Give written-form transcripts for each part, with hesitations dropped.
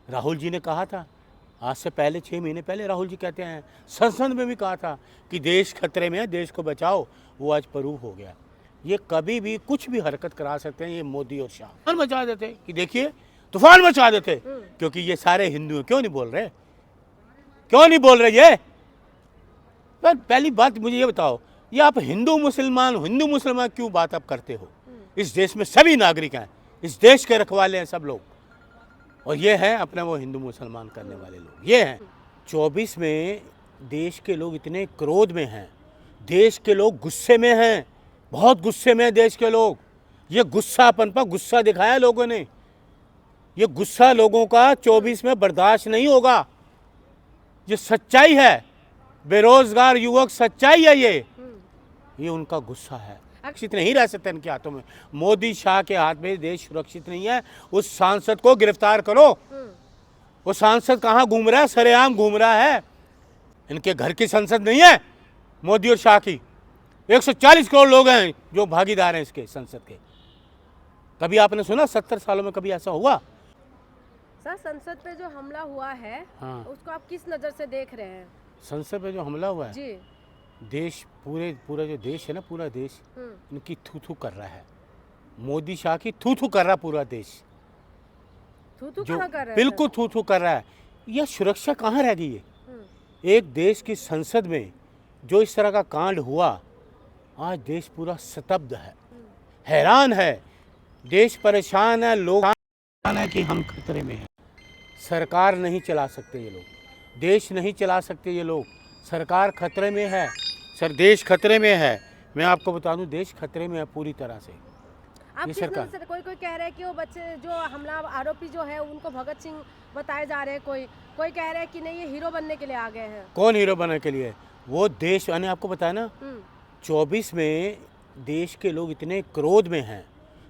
राहुल जी ने कहा था, आज से पहले 6 महीने पहले राहुल जी कहते हैं, संसद में भी कहा था कि देश खतरे में है, देश को बचाओ। वो आज प्रूव हो गया। ये कभी भी कुछ भी हरकत करा सकते हैं, ये मोदी और शाह। तूफान मचा देते कि देखिए, तूफान मचा देते, क्योंकि ये सारे हिंदू हैं। क्यों नहीं बोल रहे, क्यों नहीं बोल रहे ये? पर पहली बात मुझे ये बताओ, ये आप हिंदू मुसलमान क्यों बात आप करते हो? इस देश में सभी नागरिक हैं, इस देश के रखवाले हैं सब लोग, और ये हैं अपना वो हिंदू मुसलमान करने वाले लोग, ये हैं। 24 में देश के लोग इतने क्रोध में हैं, देश के लोग गुस्से में हैं, बहुत गुस्से में हैं देश के लोग। ये गुस्सापन पर गुस्सा दिखाया लोगों ने, ये गुस्सा लोगों का 24 में बर्दाश्त नहीं होगा। ये सच्चाई है, बेरोजगार युवक सच्चाई है ये उनका गुस्सा है। सुरक्षित नहीं रह सकते इनके हाथों में। मोदी शाह के हाथ में देश सुरक्षित नहीं है। उस सांसद को गिरफ्तार करो। वो सांसद कहाँ घूम रहा है? सरेआम घूम रहा है। इनके घर की संसद नहीं है मोदी और शाह की। 140 करोड़ लोग हैं जो भागीदार हैं इसके संसद के। कभी आपने सुना 70 सालों में कभी ऐसा हुआ? सर, संसद पे जो हमला हुआ है, हाँ। उसको आप किस नज़र से देख रहे हैं? संसद पे जो हमला हुआ है जी। देश पूरा जो देश है ना, पूरा देश इनकी थू थू कर रहा है। मोदी शाह की थू थू कर रहा पूरा देश, थू जो कहाँ कर रहे हैं? बिल्कुल थू थू कर रहा है। यह सुरक्षा कहाँ रह गई है? एक देश की संसद में जो इस तरह का कांड हुआ, आज देश पूरा स्तब्ध है, हैरान है, देश परेशान है, लोग है कि हम खतरे में हैं। सरकार नहीं चला सकते ये लोग, देश नहीं चला सकते ये लोग। सरकार खतरे में है, सर देश खतरे में है। मैं आपको बता दूं, देश खतरे में है पूरी तरह से। आप ये किस सरकार, नज़र से? कोई कह रहा है कि वो बच्चे जो हमला आरोपी जो है उनको भगत सिंह बताए जा रहे हैं, कोई कह रहा है कि नहीं ये हीरो बनने के लिए आ गए हैं। कौन हीरो बनने के लिए? वो देश, मैंने आपको बताया ना, 24 में देश के लोग इतने क्रोध में हैं,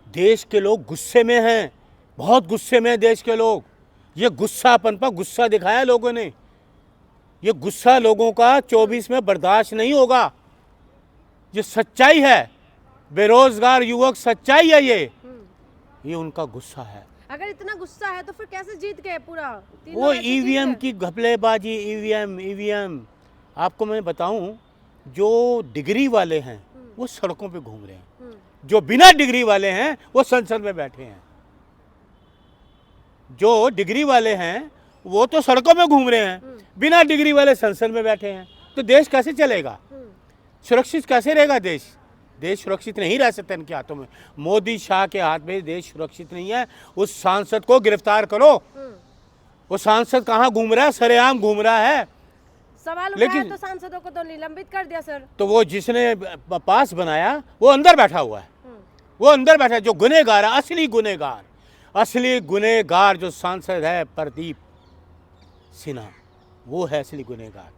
देश के लोग गुस्से में हैं, बहुत गुस्से में हैं देश के लोग। ये गुस्सापन पर गुस्सा दिखाया लोगों ने, ये गुस्सा लोगों का 24 में बर्दाश्त नहीं होगा। ये सच्चाई है, बेरोजगार युवक सच्चाई है ये उनका गुस्सा है। अगर इतना गुस्सा है तो फिर कैसे जीत गए पूरा? वो ईवीएम की घपलेबाजी, ईवीएम। आपको मैं बताऊं, जो डिग्री वाले हैं वो सड़कों पे घूम रहे हैं, जो बिना डिग्री वाले हैं वो संसद में बैठे हैं। जो डिग्री वाले हैं वो तो सड़कों में घूम रहे हैं, बिना डिग्री वाले संसद में बैठे हैं। तो देश कैसे चलेगा? सुरक्षित कैसे रहेगा देश? देश सुरक्षित नहीं रह सकते इनके हाथों में। मोदी शाह के हाथ में देश सुरक्षित नहीं है। उस सांसद को गिरफ्तार करो। वो सांसद कहाँ घूम रहा है? सरेआम घूम रहा है। सवाल उठाया तो सांसदों को तो निलंबित कर दिया सर। तो वो जिसने पास बनाया वो अंदर बैठा हुआ है, वो अंदर बैठा है। जो गुनहगार है, असली गुनहगार जो सांसद है प्रदीप सिन्हा, वो है असली गुनहगार।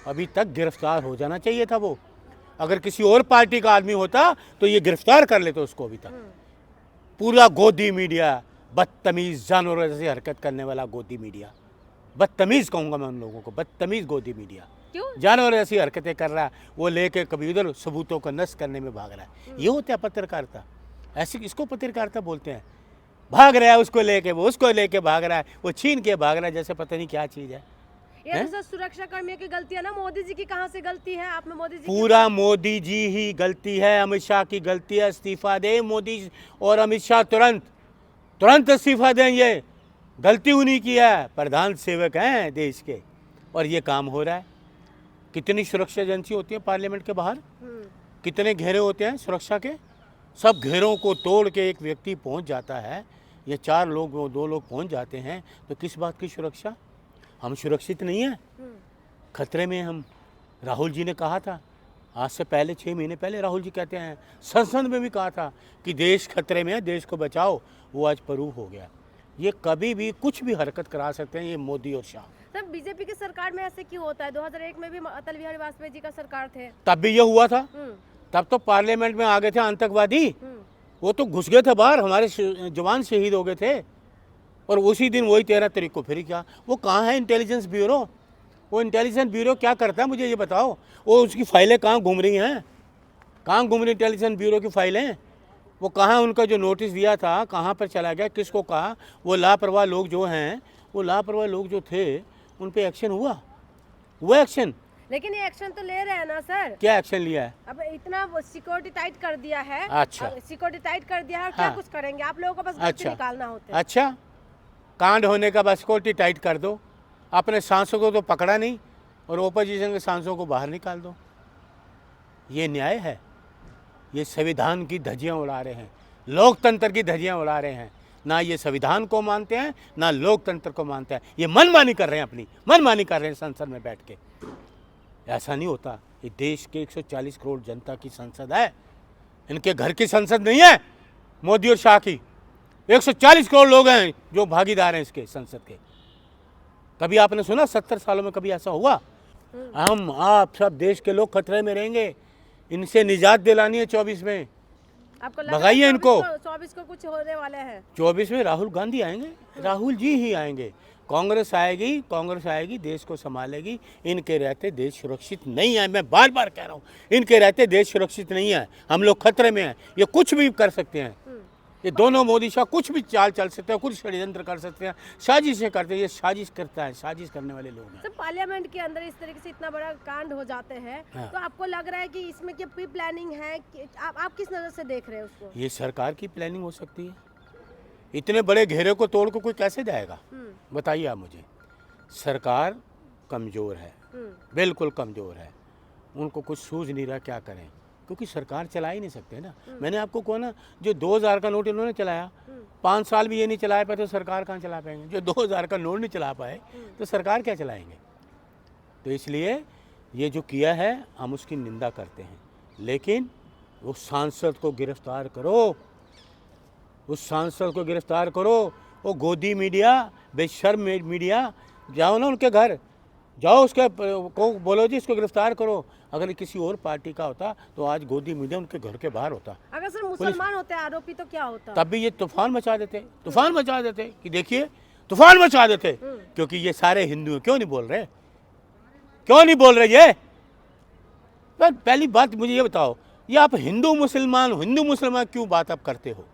अभी तक गिरफ्तार हो जाना चाहिए था वो। अगर किसी और पार्टी का आदमी होता तो ये गिरफ्तार कर लेते उसको अभी तक। पूरा गोदी मीडिया, बदतमीज जानवरों जैसी हरकत करने वाला गोदी मीडिया, बदतमीज कहूँगा मैं उन लोगों को, बदतमीज गोदी मीडिया। क्यों? जानवर जैसी हरकतें कर रहा है वो, लेके कभी उधर सबूतों को नष्ट करने में भाग रहा है। ये होता है पत्रकारिता, ऐसी इसको पत्रकारिता बोलते हैं। भाग रहा है उसको लेके, वो उसको लेके भाग रहा है, वो छीन के भाग रहा है जैसे पता नहीं क्या चीज़ है। ये तो सुरक्षा कर्मियों की गलती है ना, मोदी जी की कहाँ से गलती है? आप में मोदी जी पूरा मोदी जी ही गलती है, अमित शाह की गलती है। इस्तीफा दे मोदी और अमित शाह, तुरंत इस्तीफा दें। ये गलती उन्हीं की है, प्रधान सेवक हैं देश के, और ये काम हो रहा है। कितनी सुरक्षा एजेंसी होती है पार्लियामेंट के बाहर, कितने घेरे होते हैं सुरक्षा के, सब घेरों को तोड़ के एक व्यक्ति पहुंच जाता है। ये 4 लोग, 2 लोग पहुंच जाते हैं, तो किस बात की सुरक्षा? हम सुरक्षित नहीं हैं, खतरे में हम। राहुल जी ने कहा था, आज से पहले 6 महीने पहले राहुल जी कहते हैं, संसद में भी कहा था कि देश खतरे में है, देश को बचाओ। वो आज प्रूव हो गया। ये कभी भी कुछ भी हरकत करा सकते हैं ये मोदी और शाह। सर, बीजेपी की सरकार में ऐसे क्यों होता है? 2001 में भी अटल बिहारी वाजपेयी जी का सरकार थे, तब भी ये हुआ था। तब तो पार्लियामेंट में आ गए थे आतंकवादी, वो तो घुस गए थे बाहर, हमारे जवान शहीद हो गए थे। और उसी दिन वही 13 तारीख को फिर क्या? वो कहाँ है इंटेलिजेंस ब्यूरो? वो इंटेलिजेंस ब्यूरो क्या करता है मुझे ये बताओ। वो उसकी फाइलें कहाँ घूम रही हैं? कहाँ घूम रही इंटेलिजेंस ब्यूरो की फाइलें? वो कहाँ, उनका जो नोटिस दिया था कहाँ पर चला गया, किसको कहा? वो लापरवाह लोग जो हैं वो लापरवाह लोग जो थे उन पे एक्शन हुआ एक्शन। लेकिन ये एक्शन तो ले रहे हैं ना सर। क्या एक्शन लिया है? अब इतना सिक्योरिटी टाइट कर दिया है। अच्छा। सिक्योरिटी टाइट कर दिया है, क्या हाँ। कुछ करेंगे? आप लोगों को बस बच्चे अच्छा। निकालना होते हैं। अच्छा, कांड होने का बस सिक्योरिटी टाइट कर दो, अपने सांसों को तो पकड़ा नहीं और ओपोजिशन के सांसों को बाहर निकाल दो। ये न्याय है? ये संविधान की धज्जियां उड़ा रहे हैं, लोकतंत्र की धज्जियां उड़ा रहे हैं। ना ये संविधान को मानते हैं, ना लोकतंत्र को मानते हैं। ये मनमानी कर रहे हैं, अपनी मनमानी कर रहे हैं संसद में बैठ के। ऐसा नहीं होता। ये देश के 140 करोड़ जनता की संसद है, इनके घर की संसद नहीं है मोदी और शाह की। 140 करोड़ लोग हैं जो भागीदार हैं इसके संसद के। कभी आपने सुना 70 सालों में कभी ऐसा हुआ? हम आप सब देश के लोग खतरे में रहेंगे। इनसे निजात दिलानी है 24 में। आपको लग रहा है भगाइए इनको। 24 को कुछ होने वाले हैं। 24 में राहुल गांधी आएंगे, राहुल जी ही आएंगे। कांग्रेस आएगी, देश को संभालेगी। इनके रहते देश सुरक्षित नहीं है। मैं बार बार कह रहा हूँ, इनके रहते देश सुरक्षित नहीं है। हम लोग खतरे में हैं। ये कुछ भी कर सकते हैं। ये दोनों मोदी शाह कुछ भी चाल चल सकते हैं, कुछ षड्यंत्र कर सकते हैं, साजिशें करते हैं। ये साजिश करता है, साजिश करने वाले लोग हैं। सर पार्लियामेंट के अंदर इस तरीके से इतना बड़ा कांड हो जाते हैं, हाँ। तो आपको लग रहा है कि इसमें क्या प्री प्लानिंग है कि आप किस नज़र से देख रहे हैं उसको? ये सरकार की प्लानिंग हो सकती है। इतने बड़े घेरे को तोड़ को कोई कैसे जाएगा? बताइए आप मुझे। सरकार कमज़ोर है, बिल्कुल कमज़ोर है। उनको कुछ सूझ नहीं रहा क्या करें, क्योंकि सरकार चला ही नहीं सकते ना। मैंने आपको कहा ना, जो 2000 का नोट इन्होंने चलाया, 5 साल भी ये नहीं चला पाए तो सरकार कहाँ चला पाएंगे? जो 2000 का नोट नहीं चला पाए तो सरकार क्या चलाएंगे? तो इसलिए ये जो किया है हम उसकी निंदा करते हैं, लेकिन वो सांसद को गिरफ्तार करो, उस सांसद को गिरफ्तार करो। वो गोदी मीडिया, बेशर्म मीडिया, जाओ ना उनके घर, जाओ उसके को बोलो जी इसको गिरफ्तार करो। अगर किसी और पार्टी का होता तो आज गोदी मीडिया उनके घर के बाहर होता। अगर सर मुसलमान होते आरोपी तो क्या होता? तब भी ये तूफान मचा देते कि देखिए तूफान मचा देते। क्योंकि ये सारे हिंदू हैं। क्यों नहीं बोल रहे ये? पर पहली बात मुझे ये बताओ, ये आप हिंदू मुसलमान क्यों बात आप करते हो?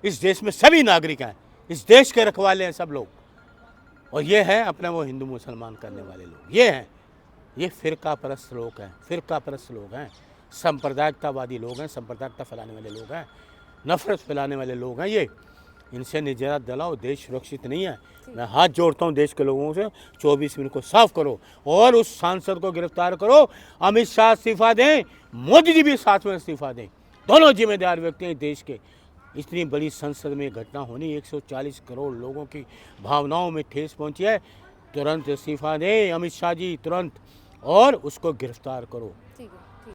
इस देश में सभी नागरिक हैं, इस देश के रखवाले हैं सब लोग। और ये हैं अपना वो हिंदू मुसलमान करने वाले लोग। ये फ़िरका परस्त लोग हैं, सांप्रदायिकतावादी लोग हैं, सांप्रदायिकता फैलाने वाले लोग हैं, नफरत फैलाने वाले लोग हैं। ये इनसे निजात दिलाओ, देश सुरक्षित नहीं है। मैं हाथ जोड़ता हूँ देश के लोगों से, 24 मिनट को साफ करो और उस सांसद को गिरफ्तार करो। अमित शाह इस्तीफा दें, मोदी जी भी साथ में इस्तीफा दें। दोनों जिम्मेदार व्यक्ति हैं देश के। इतनी बड़ी संसद में घटना होनी, 140 करोड़ लोगों की भावनाओं में ठेस पहुंची है। तुरंत इस्तीफा दें अमित शाह जी, तुरंत, और उसको गिरफ्तार करो। ठीक है।